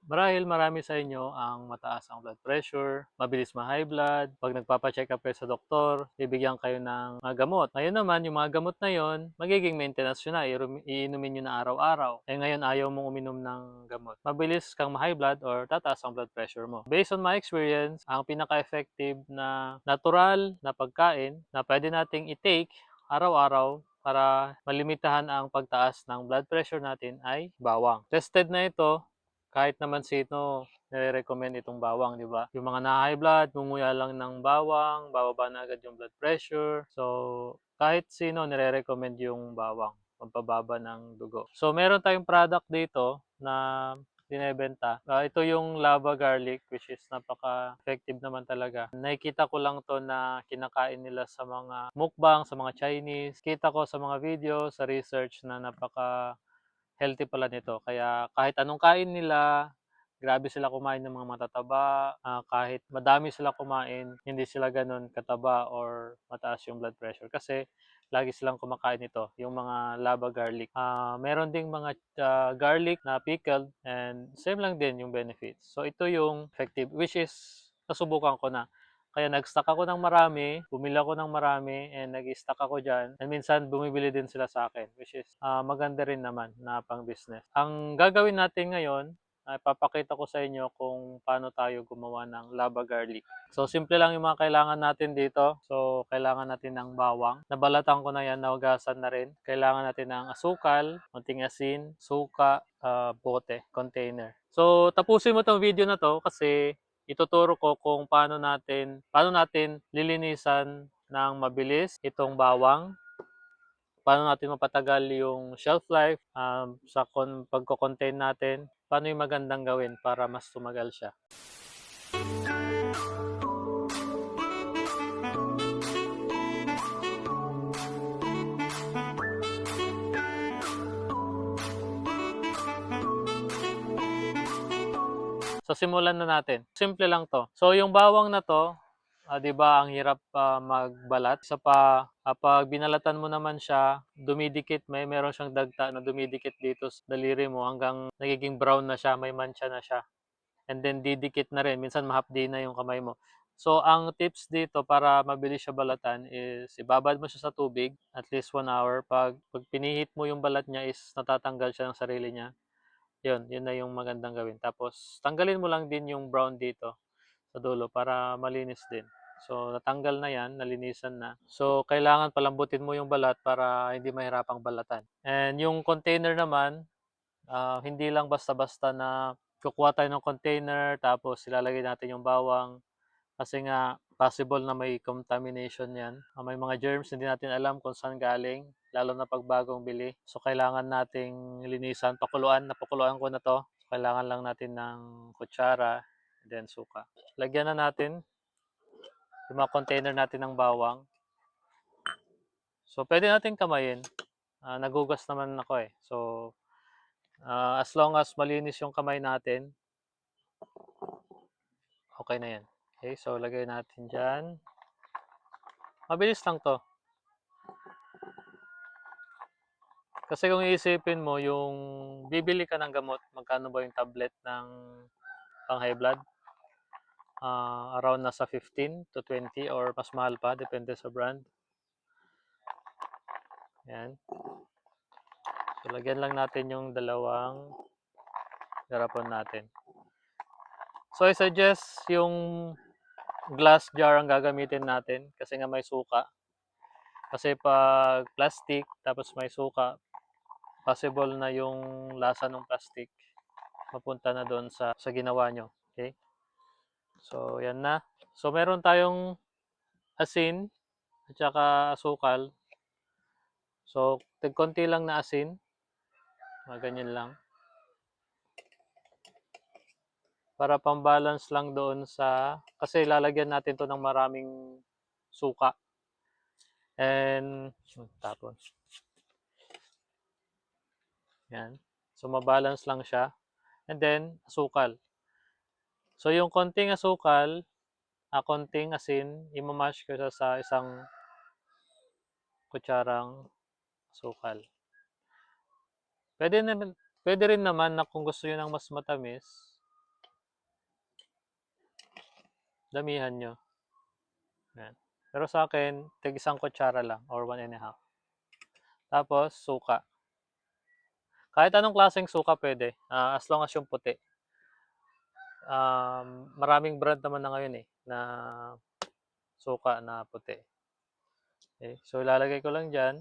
Marahil marami sa inyo ang mataas ang blood pressure, mabilis ma-high blood, 'pag nagpapa-check up kayo sa doktor, bibigyan kayo ng mga gamot. Ngayon naman yung mga gamot na yon, magiging maintenance niyo na, iinumin niyo na araw-araw. Eh, ngayon ayaw mong uminom ng gamot. Mabilis kang ma-high blood or tataas ang blood pressure mo. Based on my experience, ang pinaka-effective na natural na pagkain na puwede nating i-take araw-araw para malimitahan ang pagtaas ng blood pressure natin ay bawang. Tested na ito, kahit naman sino nire-recommend itong bawang, 'di ba? Yung mga na-high blood, ngumunguya lang ng bawang, bababa na agad yung blood pressure. So, kahit sino nire-recommend yung bawang, pampababa ng dugo. So, meron tayong product dito na binebenta. Ito yung lava garlic, which is napaka-effective naman talaga. Nakikita ko lang 'to na kinakain nila sa mga mukbang, sa mga Chinese. Kita ko sa mga video, sa research na napaka-healthy pala nito. Kaya kahit anong kain nila, grabe sila kumain ng mga matataba, kahit madami sila kumain, hindi sila gano'n kataba or mataas yung blood pressure kasi lagi silang kumakain nito, yung mga lava garlic. Meron ding mga garlic na pickled and same lang din yung benefits. So ito yung effective, which is nasubukan ko na. Kaya nag-stock ako ng marami, bumili ako ng marami, and nag-stock ako diyan. And minsan bumibili din sila sa akin, which is maganda rin naman na pang-business. Ang gagawin natin ngayon, ay papakita ko sa inyo kung paano tayo gumawa ng lava garlic. So simple lang yung mga kailangan natin dito. So kailangan natin ng bawang. Nabalatan ko na yan, nahugasan na rin. Kailangan natin ng asukal, konting asin, suka, bote, container. So tapusin mo tong video na to kasi ituturo ko kung paano natin lilinisan ng mabilis itong bawang, paano natin mapatagal yung shelf life, sa pagko-contain natin, paano yung magandang gawin para mas tumagal siya. So simulan na natin. Simple lang 'to. So yung bawang na 'to, 'di ba ang hirap magbalat. Isa pa, 'pag binalatan mo naman siya, dumidikit, meron siyang dagta na dumidikit dito sa daliri mo hanggang nagiging brown na siya, may mancha na siya. And then didikit na rin, minsan mahapdi na yung kamay mo. So ang tips dito para mabilis siya balatan is ibabad mo siya sa tubig at least 1 hour. Pag pinihit mo yung balat niya is natatanggal siya ng sarili niya. Yun na yung magandang gawin. Tapos tanggalin mo lang din yung brown dito sa dulo para malinis din. So natanggal na yan, nalinisan na. So kailangan palambutin mo yung balat para hindi mahirapang balatan. And yung container naman, hindi lang basta-basta na kukuha tayo ng container tapos ilalagay natin yung bawang kasi nga possible na may contamination 'yan. May mga germs hindi natin alam kung saan galing, lalo na 'pag bagong bili. So kailangan nating linisan, napakuluan ko na 'to. So, kailangan lang natin ng kutsara, then suka. Lagyan na natin yung mga container natin ng bawang. So pwede natin kamayin, naghugas naman ako, eh. So, as long as malinis yung kamay natin, okay na 'yan. Okay, so lagay natin diyan. Mabilis lang 'to. Kasi kung iisipin mo yung bibili ka ng gamot, magkano ba yung tablet ng pang-high blood? Around nasa 15 to 20 or mas mahal pa depende sa brand. Yan. So lagyan lang natin yung dalawang garapon natin. So I suggest yung glass jar ang gagamitin natin kasi nga may suka. Kasi pag plastic tapos may suka, possible na yung lasa ng plastic mapunta na doon sa ginawa nyo. Okay? So, yan na. So, meron tayong asin at saka asukal. So, konti lang na asin. Ganyan lang. Para pang-balance lang doon kasi lalagyan natin to ng maraming suka. And, tapon. Yan. So, mabalance lang siya. And then, asukal. So, yung konting asukal, konting asin, imamash ko siya sa isang kutsarang asukal. Pwede rin naman na kung gusto niyo ng mas matamis, damihan nyo. Yan. Pero sa akin, tig isang kutsara lang or 1 1/2. Tapos, suka. Kahit anong klaseng suka pwede, as long as yung puti. Maraming brand naman na ngayon na suka na puti. Okay. So, ilalagay ko lang dyan.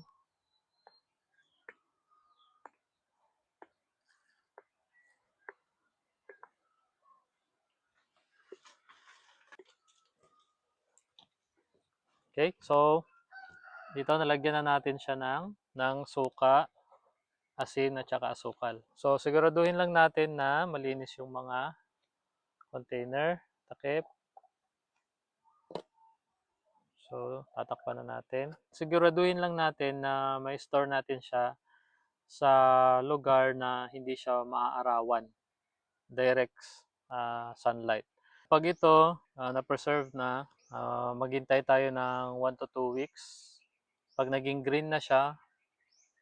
Okay, so dito nalagyan na natin siya ng suka, asin at saka asukal. So siguraduhin lang natin na malinis yung mga container, takip. So tatakpan na natin. Siguraduhin lang natin na may store natin siya sa lugar na hindi siya maaarawan, direct sunlight. Pag ito na-preserve na, maghintay tayo ng 1 to 2 weeks. Pag naging green na siya,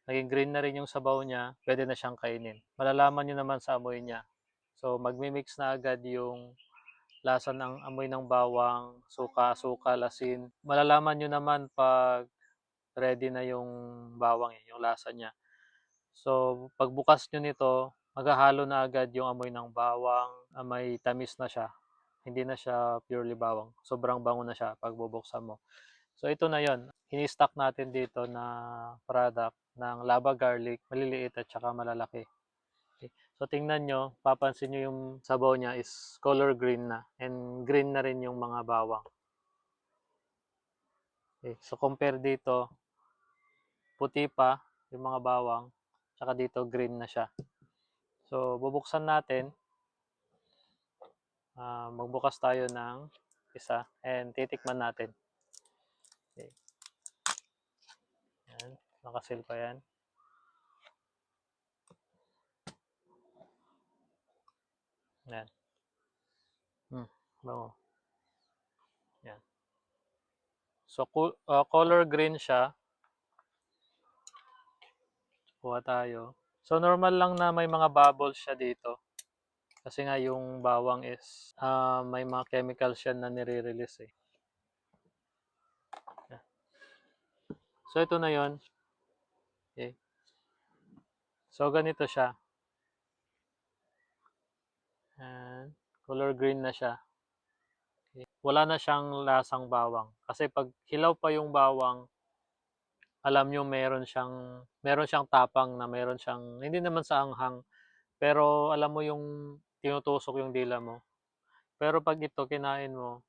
naging green na rin yung sabaw niya, pwede na siyang kainin. Malalaman nyo naman sa amoy niya. So, magmi-mix na agad yung lasa ng amoy ng bawang, suka, asukal, asin. Malalaman nyo naman pag ready na yung bawang, yung lasa niya. So, pagbukas nyo nito, maghahalo na agad yung amoy ng bawang, may tamis na siya. Hindi na siya purely bawang. Sobrang bango na siya pag bubuksan mo. So ito na yon. Ini-stock natin dito na product ng lava garlic, maliliit at saka malalaki. Okay. So tingnan nyo, papansin nyo yung sabaw niya is color green na. And green na rin yung mga bawang. Okay. So compare dito, puti pa yung mga bawang, saka dito green na siya. So bubuksan natin. Magbukas tayo ng isa and titikman natin. Okay. Yan. Nakasil pa yan. Yan. Bango. Yan. So, color green siya. Kuha tayo. So, normal lang na may mga bubbles siya dito. Kasi nga yung bawang is may mga chemicals siya na nire-release eh. Yan. So, ito na yon. Okay. So, ganito siya. And, color green na siya. Okay. Wala na siyang lasang bawang. Kasi pag hilaw pa yung bawang, alam nyo meron siyang tapang na meron siyang, hindi naman sa anghang, pero alam mo yung tinutusok yung dila mo. Pero pag ito kinain mo,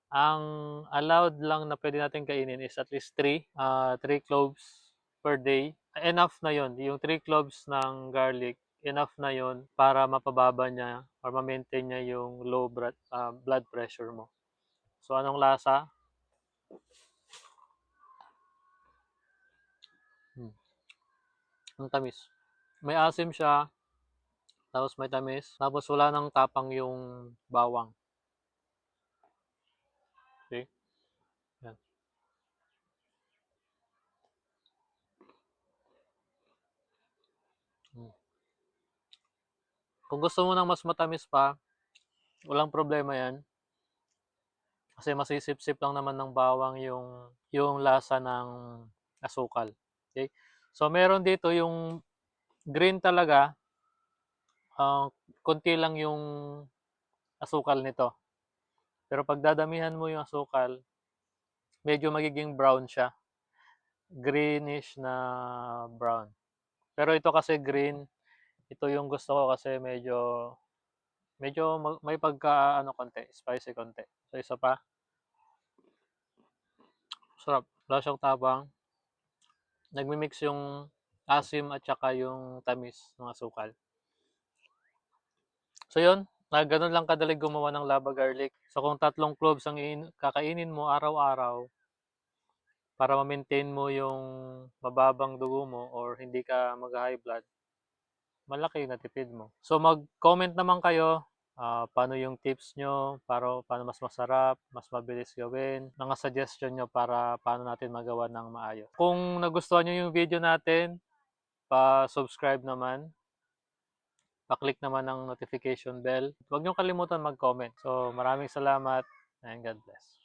ang allowed lang na pwede natin kainin is at least 3 cloves per day. Enough na yon. Yung 3 cloves ng garlic, enough na yon para mapababa niya or ma-maintain niya yung low blood pressure mo. So, anong lasa? Ang tamis. May asim siya, tapos may tamis, tapos wala nang tapang yung bawang. Okay? Yan. Kung gusto mo ng mas matamis pa, walang problema yan. Kasi masisip-sip lang naman ng bawang yung lasa ng asukal. Okay? So meron dito yung green talaga, konti lang yung asukal nito. Pero pag dadamihan mo yung asukal, medyo magiging brown siya. Greenish na brown. Pero ito kasi green, ito yung gusto ko kasi medyo may pagka konti, spicy konti. So isa pa. Sarap. Wala siyang tabang. Nagmi-mix yung asim at saka yung tamis ng asukal. So yun, ganun lang kadali gumawa ng lava garlic. So kung 3 cloves ang kakainin mo araw-araw para ma-maintain mo yung mababang dugo mo or hindi ka mag-high blood, malaki na tipid mo. So mag-comment naman kayo paano yung tips nyo, paano mas masarap, mas mabilis gawin, mga suggestion nyo para paano natin magawa ng maayos. Kung nagustuhan nyo yung video natin, pa-subscribe naman, pa-click naman ng notification bell. Huwag nyo kalimutan mag-comment. So maraming salamat and God bless.